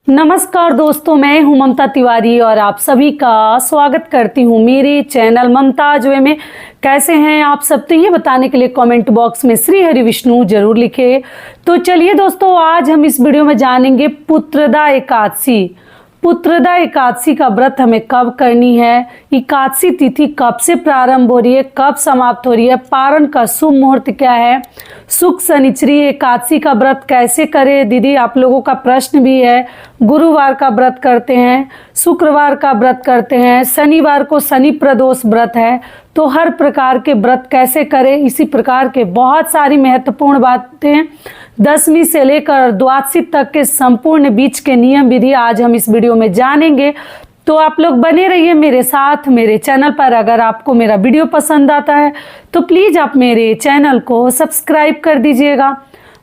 नमस्कार दोस्तों, मैं हूं ममता तिवारी और आप सभी का स्वागत करती हूं मेरे चैनल ममताज वे में। कैसे हैं आप सब, तो ये बताने के लिए कमेंट बॉक्स में श्री हरि विष्णु जरूर लिखे। तो चलिए दोस्तों, आज हम इस वीडियो में जानेंगे पुत्रदा एकादशी। पुत्रदा एकादशी का व्रत हमें कब करनी है, एकादशी तिथि कब से प्रारंभ हो रही है, कब समाप्त हो रही है, पारण का शुभ मुहूर्त क्या है, शुक्ल शनिचरी एकादशी का व्रत कैसे करें। दीदी आप लोगों का प्रश्न भी है, गुरुवार का व्रत करते हैं, शुक्रवार का व्रत करते हैं, शनिवार को शनि प्रदोष व्रत है, तो हर प्रकार के व्रत कैसे करें। इसी प्रकार के बहुत सारी महत्वपूर्ण बातें 10वीं से लेकर द्वादशी तक के संपूर्ण बीच के नियम विधि आज हम इस वीडियो में जानेंगे। तो आप लोग बने रहिए मेरे साथ मेरे चैनल पर। अगर आपको मेरा वीडियो पसंद आता है तो प्लीज़ आप मेरे चैनल को सब्सक्राइब कर दीजिएगा,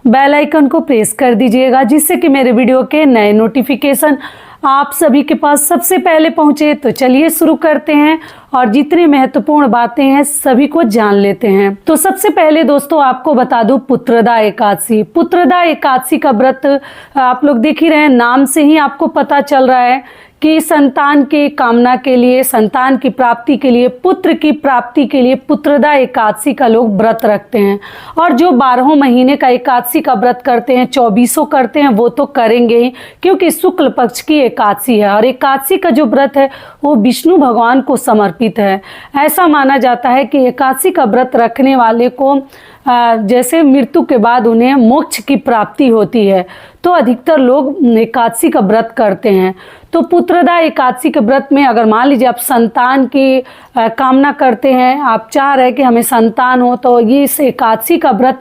बेल आइकन को प्रेस कर दीजिएगा, जिससे कि मेरे वीडियो के नए नोटिफिकेशन आप सभी के पास सबसे पहले पहुंचे। तो चलिए शुरू करते हैं और जितनी महत्वपूर्ण बातें हैं सभी को जान लेते हैं। तो सबसे पहले दोस्तों आपको बता दूं, पुत्रदा एकादशी। पुत्रदा एकादशी का व्रत आप लोग देख ही रहे हैं, नाम से ही आपको पता चल रहा है कि संतान के कामना के लिए, संतान की प्राप्ति के लिए, पुत्र की प्राप्ति के लिए पुत्रदा एकादशी का लोग व्रत रखते हैं। और जो 12 महीने का एकादशी का व्रत करते हैं, 24 करते हैं, वो तो करेंगे ही, क्योंकि शुक्ल पक्ष की एकादशी है और एकादशी का जो व्रत है वो विष्णु भगवान को समर्पित है। ऐसा माना जाता है कि एकादशी का व्रत रखने वाले को जैसे मृत्यु के बाद उन्हें मोक्ष की प्राप्ति होती है, तो अधिकतर लोग एकादशी का व्रत करते हैं। तो पुत्रदा एकादशी के व्रत में अगर मान लीजिए आप संतान की कामना करते हैं, आप चाह रहे हैं कि हमें संतान हो, तो ये इस एकादशी का व्रत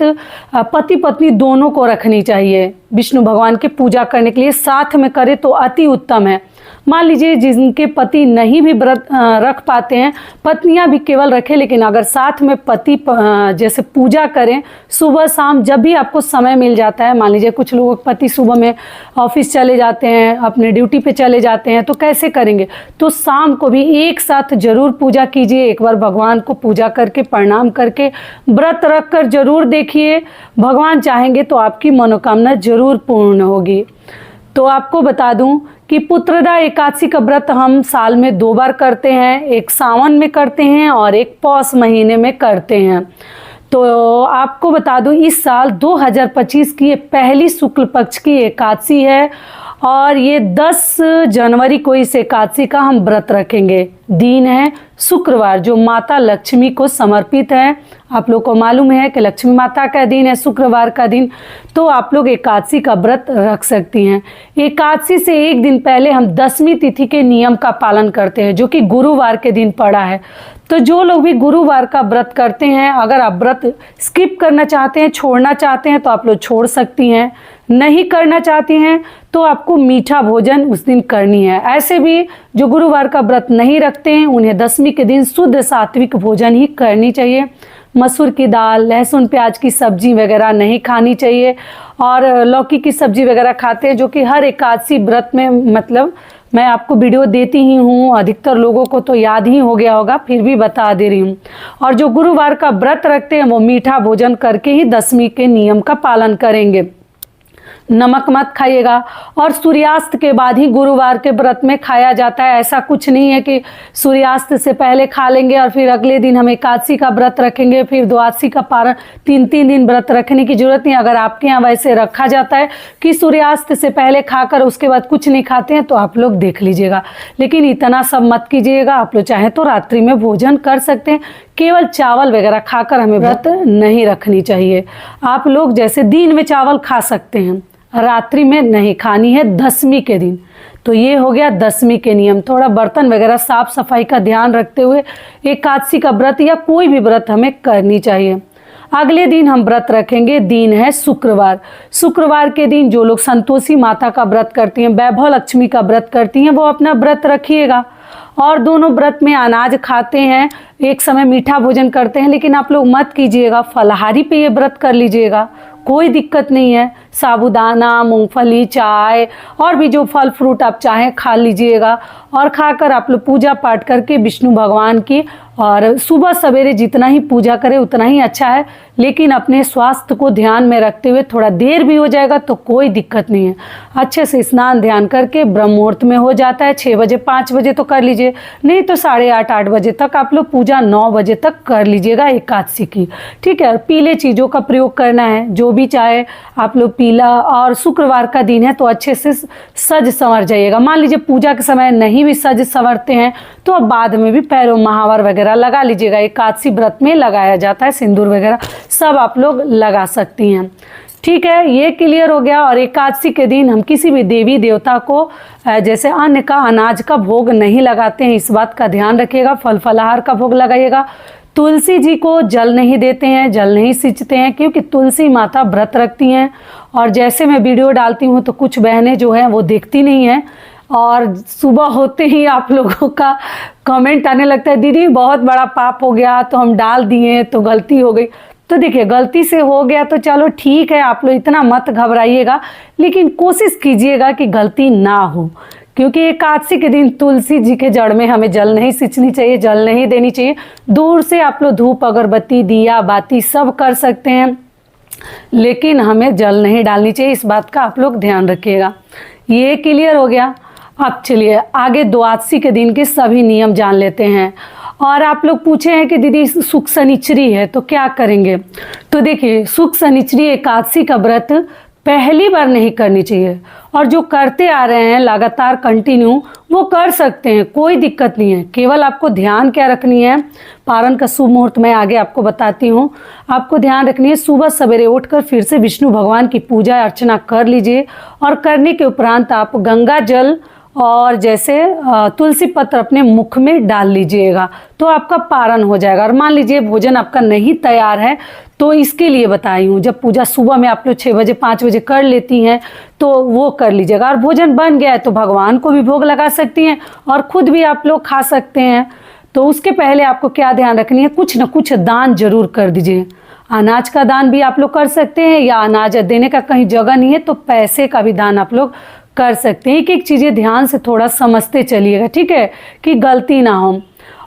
पति पत्नी दोनों को रखनी चाहिए। विष्णु भगवान की पूजा करने के लिए साथ में करें तो अति उत्तम है। मान लीजिए जिनके पति नहीं भी व्रत रख पाते हैं, पत्नियां भी केवल रखें, लेकिन अगर साथ में पति जैसे पूजा करें सुबह शाम, जब भी आपको समय मिल जाता है। मान लीजिए कुछ लोगों के पति सुबह में ऑफिस चले जाते हैं, अपने ड्यूटी पे चले जाते हैं, तो कैसे करेंगे, तो शाम को भी एक साथ जरूर पूजा कीजिए। एक बार भगवान को पूजा करके प्रणाम करके व्रत रख कर जरूर देखिए, भगवान चाहेंगे तो आपकी मनोकामना जरूर पूर्ण होगी। तो आपको बता दूं कि पुत्रदा एकादशी का व्रत हम साल में 2 बार करते हैं, एक सावन में करते हैं और एक पौष महीने में करते हैं। तो आपको बता दूं इस साल 2025 की ये पहली शुक्ल पक्ष की एकादशी है और ये 10 जनवरी को इस एकादशी का हम व्रत रखेंगे। दिन है शुक्रवार, जो माता लक्ष्मी को समर्पित है। आप लोग को मालूम है कि लक्ष्मी माता का दिन है शुक्रवार का दिन, तो आप लोग एकादशी का व्रत रख सकती हैं। एकादशी से एक दिन पहले हम 10वीं तिथि के नियम का पालन करते हैं, जो कि गुरुवार के दिन पड़ा है। तो जो लोग भी गुरुवार का व्रत करते हैं, अगर आप व्रत स्किप करना चाहते हैं, छोड़ना चाहते हैं, तो आप लोग छोड़ सकती हैं। नहीं करना चाहती हैं तो आपको मीठा भोजन उस दिन करनी है। ऐसे भी जो गुरुवार का व्रत नहीं रखते हैं, उन्हें 10वीं के दिन शुद्ध सात्विक भोजन ही करनी चाहिए। मसूर की दाल, लहसुन प्याज की सब्जी वगैरह नहीं खानी चाहिए और लौकी की सब्जी वगैरह खाते हैं, जो कि हर एकादशी व्रत में, मतलब मैं आपको वीडियो देती ही हूँ, अधिकतर लोगों को तो याद ही हो गया होगा, फिर भी बता दे रही हूँ। और जो गुरुवार का व्रत रखते हैं वो मीठा भोजन करके ही 10वीं के नियम का पालन करेंगे। नमक मत खाइएगा और सूर्यास्त के बाद ही गुरुवार के व्रत में खाया जाता है। ऐसा कुछ नहीं है कि सूर्यास्त से पहले खा लेंगे और फिर अगले दिन हम एकादशी का व्रत रखेंगे, फिर द्वादशी का पारण। 3-3 दिन व्रत रखने की जरूरत नहीं। अगर आपके यहाँ वैसे रखा जाता है कि सूर्यास्त से पहले खाकर उसके बाद कुछ नहीं खाते हैं, तो आप लोग देख लीजिएगा, लेकिन इतना सब मत कीजिएगा। आप लोग चाहें तो रात्रि में भोजन कर सकते हैं, केवल चावल वगैरह खाकर हमें व्रत नहीं रखनी चाहिए। आप लोग जैसे दिन में चावल खा सकते हैं, रात्रि में नहीं खानी है 10वीं के दिन। तो ये हो गया 10वीं के नियम। थोड़ा बर्तन वगैरह साफ सफाई का ध्यान रखते हुए एकादशी का व्रत या कोई भी व्रत हमें करनी चाहिए। अगले दिन हम व्रत रखेंगे, दिन है शुक्रवार। शुक्रवार के दिन जो लोग संतोषी माता का व्रत करती हैं, वैभव लक्ष्मी का व्रत करती हैं, वो अपना व्रत रखिएगा। और दोनों व्रत में अनाज खाते हैं, एक समय मीठा भोजन करते हैं, लेकिन आप लोग मत कीजिएगा, फलाहारी पे ये व्रत कर लीजिएगा, कोई दिक्कत नहीं है। साबूदाना, मूंगफली, चाय और भी जो फल फ्रूट आप चाहें खा लीजिएगा और खाकर आप लोग पूजा पाठ करके विष्णु भगवान की और सुबह सवेरे जितना ही पूजा करें उतना ही अच्छा है, लेकिन अपने स्वास्थ्य को ध्यान में रखते हुए थोड़ा देर भी हो जाएगा तो कोई दिक्कत नहीं है। अच्छे से स्नान ध्यान करके ब्रह्म मुहूर्त में हो जाता है 6 बजे 5 बजे तो कर लीजिए, नहीं तो 8:30 8 बजे तक आप लोग पूजा 9 बजे तक कर लीजिएगा एकादशी की। ठीक है, पीले चीज़ों का प्रयोग करना है, जो भी चाहे आप लोग पीला। और शुक्रवार का दिन है तो अच्छे से सज संवर जाइएगा। मान लीजिए पूजा के समय नहीं भी सज संवरते हैं तो अब बाद में भी पैरों महावर वगैरह लगा लीजिएगा। एकादशी व्रत में लगाया जाता है, सिंदूर वगैरह सब आप लोग लगा सकती हैं। ठीक है, ये क्लियर हो गया। और एकादशी के दिन हम किसी भी देवी देवता को जैसे अन्न का अनाज का भोग नहीं लगाते हैं, इस बात का ध्यान रखिएगा। फल फलाहार का भोग लगाइएगा। तुलसी जी को जल नहीं देते हैं, जल नहीं सींचते हैं, क्योंकि तुलसी माता व्रत रखती हैं। और जैसे मैं वीडियो डालती हूँ तो कुछ बहनें जो हैं वो देखती नहीं हैं, और सुबह होते ही आप लोगों का कमेंट आने लगता है, दीदी बहुत बड़ा पाप हो गया तो हम डाल दिए तो गलती हो गई। तो देखिए, गलती से हो गया तो चलो ठीक है, आप लोग इतना मत घबराइएगा, लेकिन कोशिश कीजिएगा कि गलती ना हो। क्योंकि एकादशी के दिन तुलसी जी के जड़ में हमें जल नहीं सींचनी चाहिए, जल नहीं देनी चाहिए। दूर से आप लोग धूप अगरबत्ती दिया बाती सब कर सकते हैं, लेकिन हमें जल नहीं डालनी चाहिए, इस बात का आप लोग ध्यान रखिएगा। ये क्लियर हो गया। अब चलिए आगे द्वादशी के दिन के सभी नियम जान लेते हैं। और आप लोग पूछे हैं कि दीदी सुख शनिचरी है तो क्या करेंगे। तो देखिए, सुख शनिचरी एकादशी का व्रत पहली बार नहीं करनी चाहिए, और जो करते आ रहे हैं लगातार कंटिन्यू वो कर सकते हैं, कोई दिक्कत नहीं है। केवल आपको ध्यान क्या रखनी है, पारण का शुभ मुहूर्त मैं आगे आपको बताती हूँ। आपको ध्यान रखनी है, सुबह सवेरे उठकर फिर से विष्णु भगवान की पूजा अर्चना कर लीजिए, और करने के उपरांत आप गंगा जल और जैसे तुलसी पत्र अपने मुख में डाल लीजिएगा तो आपका पारण हो जाएगा। और मान लीजिए भोजन आपका नहीं तैयार है तो इसके लिए बताई हूँ, जब पूजा सुबह में आप लोग 6 बजे 5 बजे कर लेती हैं तो वो कर लीजिएगा। और भोजन बन गया है तो भगवान को भी भोग लगा सकती हैं और खुद भी आप लोग खा सकते हैं। तो उसके पहले आपको क्या ध्यान रखनी है, कुछ न कुछ दान जरूर कर दीजिए। अनाज का दान भी आप लोग कर सकते हैं, या अनाज देने का कहीं जगह नहीं है तो पैसे का भी दान आप लोग कर सकते हैं। एक एक चीज़ें ध्यान से थोड़ा समझते चलिएगा, ठीक है, कि गलती ना हो।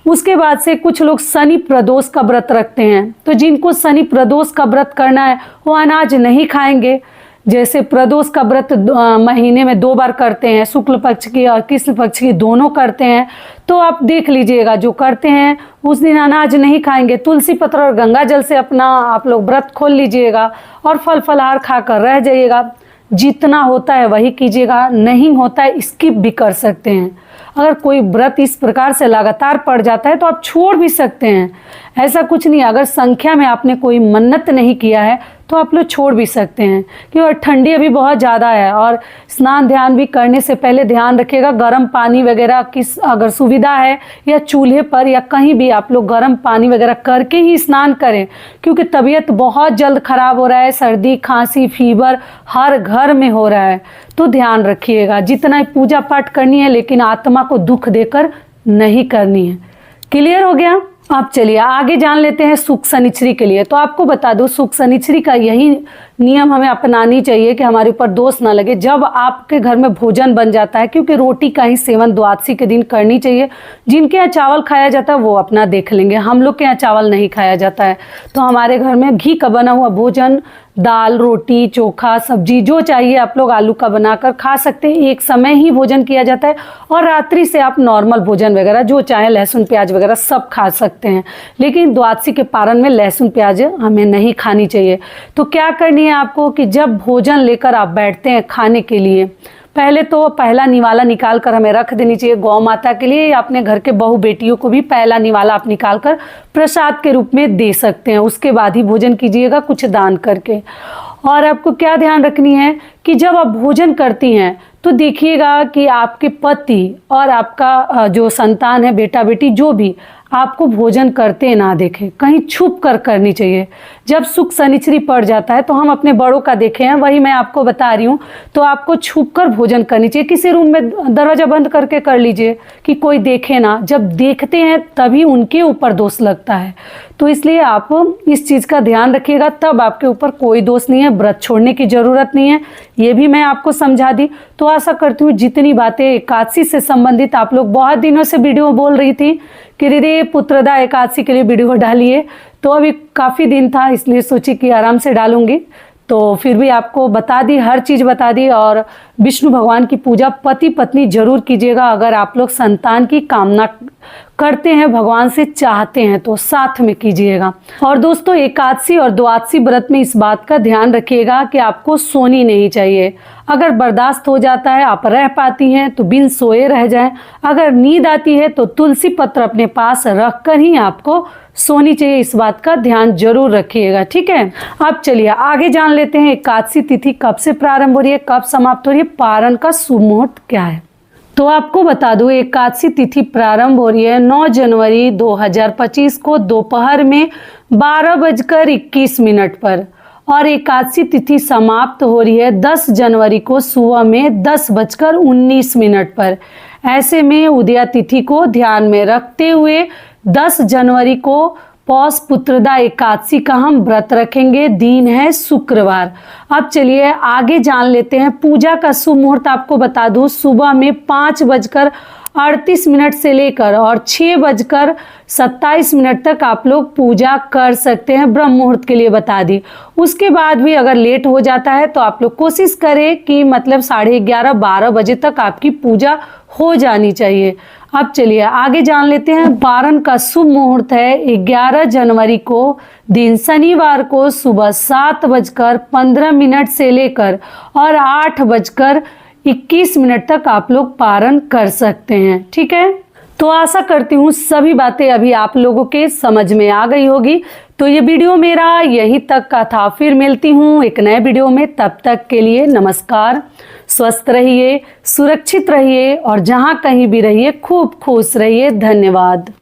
उसके बाद से कुछ लोग शनि प्रदोष का व्रत रखते हैं, तो जिनको शनि प्रदोष का व्रत करना है वो अनाज नहीं खाएंगे। जैसे प्रदोष का व्रत महीने में 2 बार करते हैं, शुक्ल पक्ष की और कृष्ण पक्ष की दोनों करते हैं, तो आप देख लीजिएगा जो करते हैं उस दिन अनाज नहीं खाएंगे। तुलसी पत्र और गंगा जल से अपना आप लोग व्रत खोल लीजिएगा और फल फलाहार खाकर रह जाइएगा। जितना होता है वही कीजिएगा, नहीं होता है स्किप भी कर सकते हैं। अगर कोई व्रत इस प्रकार से लगातार पड़ जाता है तो आप छोड़ भी सकते हैं, ऐसा कुछ नहीं। अगर संख्या में आपने कोई मन्नत नहीं किया है तो आप लोग छोड़ भी सकते हैं, क्योंकि ठंडी अभी बहुत ज़्यादा है। और स्नान ध्यान भी करने से पहले ध्यान रखिएगा, गर्म पानी वगैरह किस अगर सुविधा है या चूल्हे पर या कहीं भी आप लोग गर्म पानी वगैरह करके ही स्नान करें, क्योंकि तबीयत बहुत जल्द ख़राब हो रहा है। सर्दी खांसी फीवर हर घर में हो रहा है, तो ध्यान रखिएगा। जितना पूजा पाठ करनी है लेकिन आत्मा को दुख देकर नहीं करनी है। क्लियर हो गया। अब चलिए आगे जान लेते हैं सुख शनिचरी के लिए। तो आपको बता दूं, सुख शनिचरी का यही नियम हमें अपनानी चाहिए कि हमारे ऊपर दोष ना लगे जब आपके घर में भोजन बन जाता है, क्योंकि रोटी का ही सेवन द्वादशी के दिन करनी चाहिए। जिनके यहाँ चावल खाया जाता है वो अपना देख लेंगे, हम लोग के यहाँ चावल नहीं खाया जाता है, तो हमारे घर में घी का बना हुआ भोजन, दाल रोटी चोखा सब्जी जो चाहिए आप लोग आलू का बनाकर खा सकते हैं। एक समय ही भोजन किया जाता है, और रात्रि से आप नॉर्मल भोजन वगैरह जो चाहे लहसुन प्याज वगैरह सब खा सकते हैं। लेकिन द्वादशी के पारण में लहसुन प्याज हमें नहीं खानी चाहिए। तो क्या करनी है आपको कि जब भोजन लेकर आप बैठते हैं खाने के लिए, पहले तो पहला निवाला निकाल कर हमें रख देनी चाहिए गौ माता के लिए, या अपने घर के बहू बेटियों को भी पहला निवाला आप निकाल कर प्रसाद के रूप में दे सकते हैं। उसके बाद ही भोजन कीजिएगा कुछ दान करके। और आपको क्या ध्यान रखनी है कि जब आप भोजन करती हैं तो देखिएगा कि आपके पति और आपका जो संतान है बेटा बेटी जो भी आपको भोजन करते ना देखें, कहीं छुप कर करनी चाहिए। जब सुख शनिचरी पड़ जाता है तो हम अपने बड़ों का देखे हैं, वही मैं आपको बता रही हूँ। तो आपको छुप कर भोजन करनी चाहिए, किसी रूम में दरवाज़ा बंद करके कर लीजिए कि कोई देखे ना। जब देखते हैं तभी उनके ऊपर दोष लगता है, तो इसलिए आप इस चीज़ का ध्यान रखिएगा, तब आपके ऊपर कोई दोष नहीं है, व्रत छोड़ने की ज़रूरत नहीं है। ये भी मैं आपको समझा दी। तो आशा करती हूँ जितनी बातें एकादशी से संबंधित आप लोग बहुत दिनों से वीडियो बोल रही थी कि दीदी पुत्रदा एकादशी के लिए वीडियो डाली है, तो अभी काफ़ी दिन था इसलिए सोची कि आराम से डालूंगी। तो फिर भी आपको बता दी, हर चीज़ बता दी। और विष्णु भगवान की पूजा पति पत्नी जरूर कीजिएगा। अगर आप लोग संतान की कामना करते हैं, भगवान से चाहते हैं, तो साथ में कीजिएगा। और दोस्तों, एकादशी और द्वादशी व्रत में इस बात का ध्यान रखिएगा कि आपको सोनी नहीं चाहिए। अगर बर्दाश्त हो जाता है, आप रह पाती हैं, तो बिन सोए रह जाएं। अगर नींद आती है तो तुलसी पत्र अपने पास रख कर ही आपको सोनी चाहिए। इस बात का ध्यान जरूर रखिएगा, ठीक है। अब चलिए आगे जान लेते हैं एकादशी तिथि कब से प्रारंभ हो रही है, कब समाप्त हो रही है, पारण का शुभ मुहूर्त क्या है। तो आपको बता दूं, एकादशी तिथि प्रारंभ हो रही है 9 जनवरी 2025 को दोपहर में 12:21 पर, और एकादशी तिथि समाप्त हो रही है 10 जनवरी को सुबह में 10:19 पर। ऐसे में उदया तिथि को ध्यान में रखते हुए 10 जनवरी को पौष पुत्रदा एकादशी का हम व्रत रखेंगे। दिन है शुक्रवार। अब चलिए आगे जान लेते हैं पूजा का शुभ मुहूर्त। आपको बता दूं, सुबह में 5:38 से लेकर और 6:27 तक आप लोग पूजा कर सकते हैं। ब्रह्म मुहूर्त के लिए बता दी। उसके बाद भी अगर लेट हो जाता है तो आप लोग कोशिश करें कि मतलब 11:30-12 बजे तक आपकी पूजा हो जानी चाहिए। अब चलिए आगे जान लेते हैं। पारण का शुभ मुहूर्त है 11 जनवरी को, दिन शनिवार को सुबह 7:15 से लेकर और 8:21 तक आप लोग पारण कर सकते हैं, ठीक है। तो आशा करती हूँ सभी बातें अभी आप लोगों के समझ में आ गई होगी। तो ये वीडियो मेरा यहीं तक का था। फिर मिलती हूँ एक नए वीडियो में। तब तक के लिए नमस्कार। स्वस्थ रहिए, सुरक्षित रहिए और जहाँ कहीं भी रहिए खूब खुश रहिए। धन्यवाद।